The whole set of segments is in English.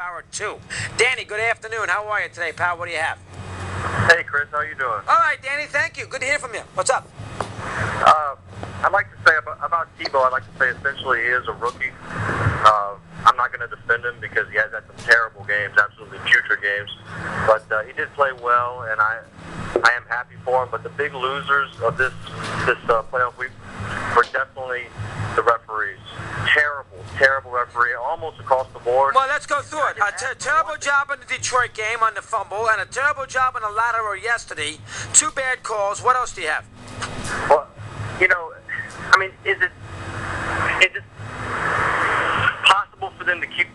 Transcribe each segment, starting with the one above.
hour 2. Danny, good afternoon. How are you today, pal? What do you have? Hey, Chris, how you doing? All right, Danny, thank you. Good to hear from you. What's up? I'd like to say about Tebow, I'd like to say essentially he is a rookie. I'm not going to defend him because he has had some terrible games, absolutely putrid games. But he did play well, and I am happy for him. But the big losers of this playoff week were definitely the referees. Terrible referee, almost across the board. Well, let's go through it. A terrible job in the Detroit game on the fumble, and a terrible job on the lateral yesterday. 2 bad calls. What else do you have? Well, I mean, is it possible for them to keep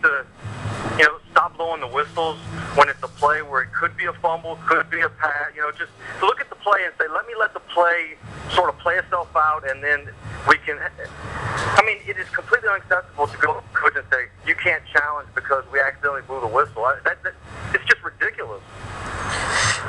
stop blowing the whistles when it's a play where it could be a fumble, could be a pass, just to look at the play and say, let the play sort of play itself out, and then we can. I mean, it is completely unacceptable to go to the coach and say, you can't challenge because we accidentally blew the whistle. It's just ridiculous.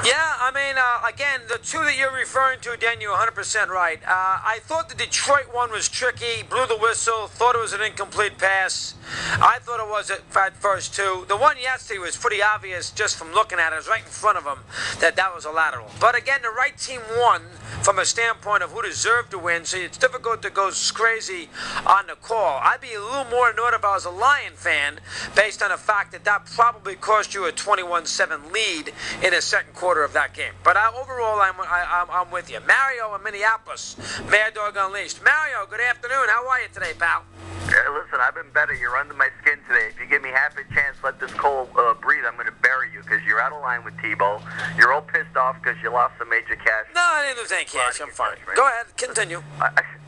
Yeah, I mean, again, the 2 that you're referring to, Dan, you're 100% right. I thought the Detroit one was tricky, blew the whistle, thought it was an incomplete pass. I thought it was at first, too. The one yesterday was pretty obvious just from looking at it. It was right in front of him that was a lateral. But again, the right team won from a standpoint of who deserved to win, so it's difficult to go crazy on the call. I'd be a little more annoyed if I was a Lion fan based on the fact that probably cost you a 21-7 lead in the second quarter of that game. But overall, I'm with you. Mario in Minneapolis, Mad Dog Unleashed. Mario, good afternoon. How are you today, pal? Listen, I've been better. You're under my skin today. If you give me half a chance, let this coal breathe, I'm going to bury you because you're out of line with Tebow. You're all pissed off because you lost some major cash. No, I didn't lose any cash. I'm fine. Go ahead. Continue.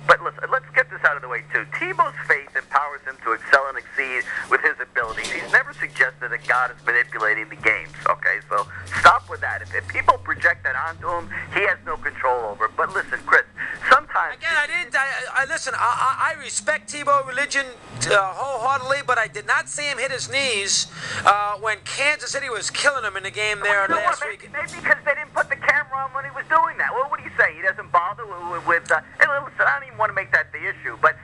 But listen, let's get this out of the way, too. Tebow's faith empowers him to excel and exceed with his abilities. He's never suggested that God is manipulating the games, okay? So stop with that. If people project that onto him, he has no control over it. But listen, Chris, sometimes... Again, listen, I respect Tebow religion wholeheartedly, but I did not see him hit his knees when Kansas City was killing him in the game there last week. Maybe because they didn't put the camera on when he was doing that. Well, what do you say? He doesn't bother with hey, listen, I don't even want to make that the issue. But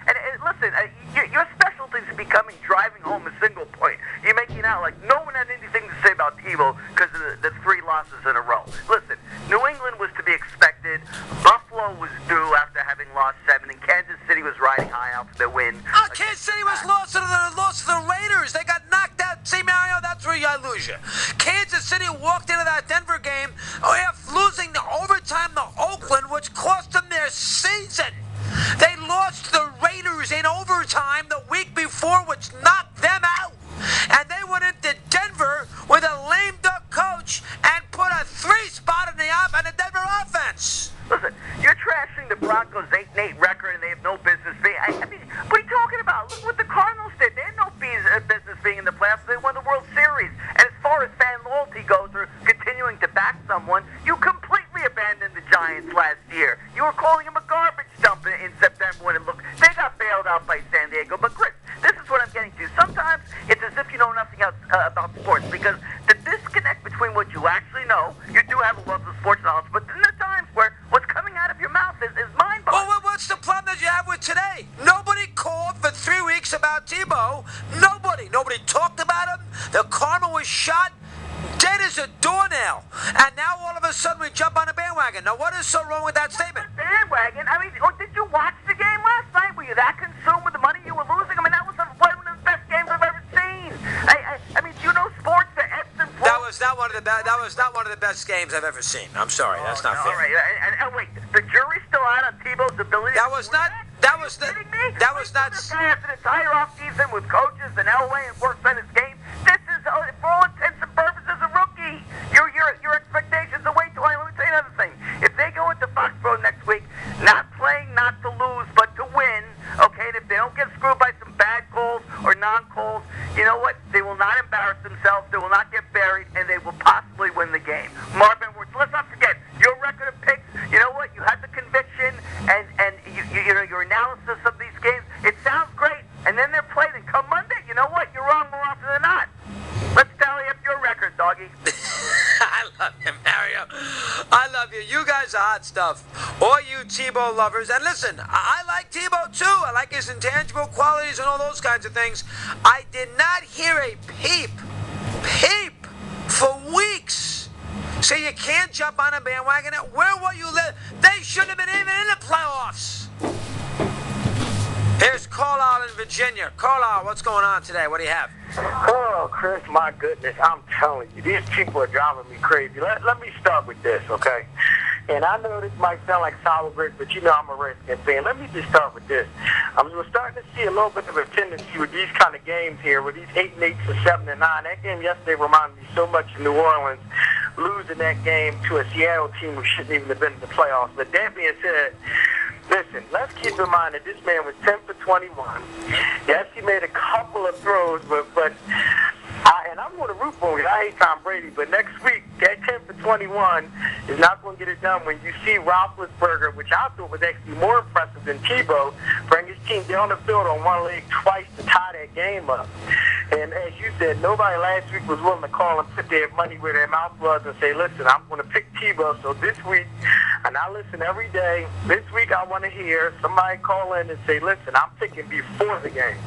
listen, your specialty is becoming driving home a single point. You're making out like no one had anything to say about Tebow because of the 3 losses in a row. Listen, New England was to be expected. Buffalo was due after having lost 7, and Kansas City was riding high out for their win. Kansas City was lost to the Raiders. They got knocked out. See, Mario, that's where I lose you. Kansas City walked into that Denver game losing the overtime to Oakland, which cost them their season. They lost the Raiders in overtime the week before, which knocked them out. And they went into Denver with a lame duck coach and put a 3-spot in the Denver offense. Listen, you're trashing the Broncos' 8-8 record, and they have no business being. I mean, what are you talking about? Look what the Cardinals did. They had no business being in the playoffs. They won the World Series. And as far as fan loyalty goes, or continuing to back someone, you completely abandoned the Giants last year. You were calling them a garbage dump in September when it looked. They got bailed out by San Diego. But Chris, this is what I'm getting to. Sometimes it's as if you know nothing else about sports, because the disconnect between what you actually know, you do have a wealth of sports knowledge, but then there are times where what's coming out of your mouth is mind-boggling. Well, what's the problem that you have with today? Nobody called for 3 weeks about Tebow. Nobody talked about him. The karma was shot dead as a doornail. And now all of a sudden we jump on a bandwagon. Now, what is so wrong with that statement? Bandwagon? I mean, did you watch the game last night? Were you that consumed with the money you were losing? I mean, that was one of the best games I've ever seen. I mean, do you know sports that ebbs and flows? That was not one of the best games I've ever seen. I'm sorry, that's not fair. All right, and wait, the jury's still out on Tebow's ability. That was not. That was not. That was not. This guy has an entire offseason with coaches in Elway and works on his game. This is, for all intents and purposes, a rookie. Your expectations are way too high. Let me tell you another thing. If they go into Foxborough next week, not playing not to lose, but to win, okay, and if they don't get screwed by some bad calls or non-calls, you know what? They will not embarrass themselves. They will not get buried, and they will possibly win the game. Marvin Woods, let's not forget, your record of picks, you know what? You had the conviction, and you know, your analysis of these games, it sounds great, and then they're played, and come Monday, you know what? You're wrong more often than not. Let's tally up your record, doggy. I love you, Mario. I love you. You guys are hot stuff. All you Tebow lovers. And listen, I like Tebow too. I like his intangible qualities and all those kinds of things. I did not hear a peep See, you can't jump on a bandwagon. Where were you? They shouldn't have been even in the playoffs. Here's Carlisle in Virginia. Carlisle, what's going on today? What do you have? Oh, Chris, my goodness, I'm telling you, these people are driving me crazy. Let me start with this, okay? And I know this might sound like sour grapes, but you know I'm a Redskins fan. Let me just start with this. We're starting to see a little bit of a tendency with these kind of games here, with these 8-8 to 7-9. That game yesterday reminded me so much of New Orleans losing that game to a Seattle team who shouldn't even have been in the playoffs. But that being said, listen, let's keep in mind that this man was 10 for 21. Yes, he made a couple of throws, but and I'm going to root for him. I hate Tom Brady, but next week, that 10 for 21 is not going to get it done when you see Roethlisberger, which I thought was actually more impressive than Tebow, bring his team down the field on one leg twice to tie that game up. And as you said, nobody last week was willing to call and put their money where their mouth was and say, listen, I'm going to pick Tebow. So this week, and I listen every day, this week I want to hear somebody call in and say, listen, I'm picking before the game.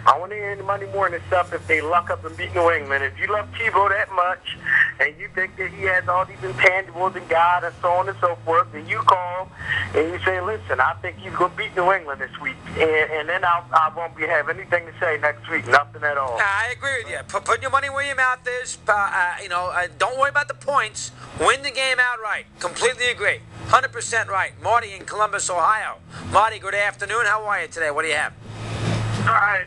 I want to hear the Monday morning stuff if they luck up and beat New England. If you love Tebow that much and you think that he has all these intangibles in God and so on and so forth, then you call and you say, listen, I think he's going to beat New England this week. And then I won't have anything to say next week, nothing at all. I agree with you. Put your money where your mouth is. Don't worry about the points. Win the game outright. Completely agree. 100% right. Marty in Columbus, Ohio. Marty, good afternoon. How are you today? What do you have? All right.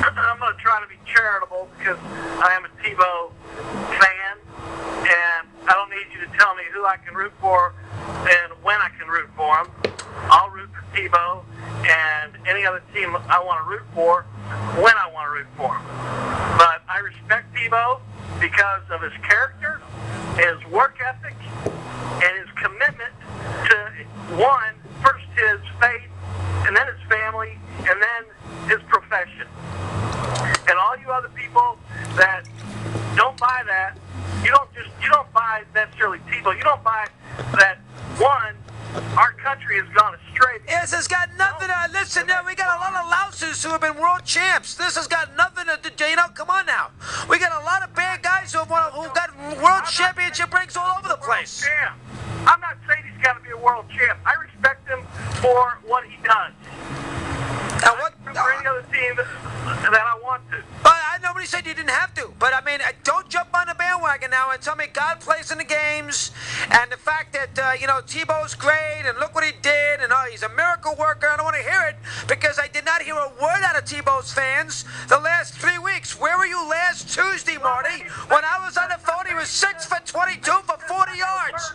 I'm going to try to be charitable because I am a Tebow fan, and I don't need you to tell me who I can root for and when I can root for him. I'll root for Tebow and any other team I want to root for when I want to root for him. But I respect Tebow because of his character, his work ethic, and his commitment to, first his faith, and then his family, and then his profession. And all you other people that don't buy that, you don't buy necessarily Tebow. You don't buy that, our country has gone astray. This has got nothing to, listen, we got a lot of louses who have been world champs. This has got nothing to do, come on now. We got a lot of bad guys who got world championship rings all over the place. I'm not saying he's got to be a world champ. I respect him for what he does. Now what? For any other team that I want to. But nobody said you didn't have to. But I mean, don't jump on the bandwagon now and tell me God plays in the games, and the fact that Tebow's great and look what he did and he's a miracle worker. I don't want to hear it because I did not hear a word out of Tebow's fans the last 3 weeks. Where were you last Tuesday, Marty? When I was on the phone, he was 6 for 22 for 40 yards.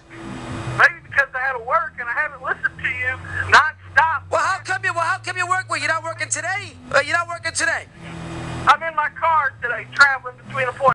Maybe because I had to work and I haven't listened to you nonstop. Well, how come you work? Well, you're not working today. You're not working today. I'm in my car today, traveling between the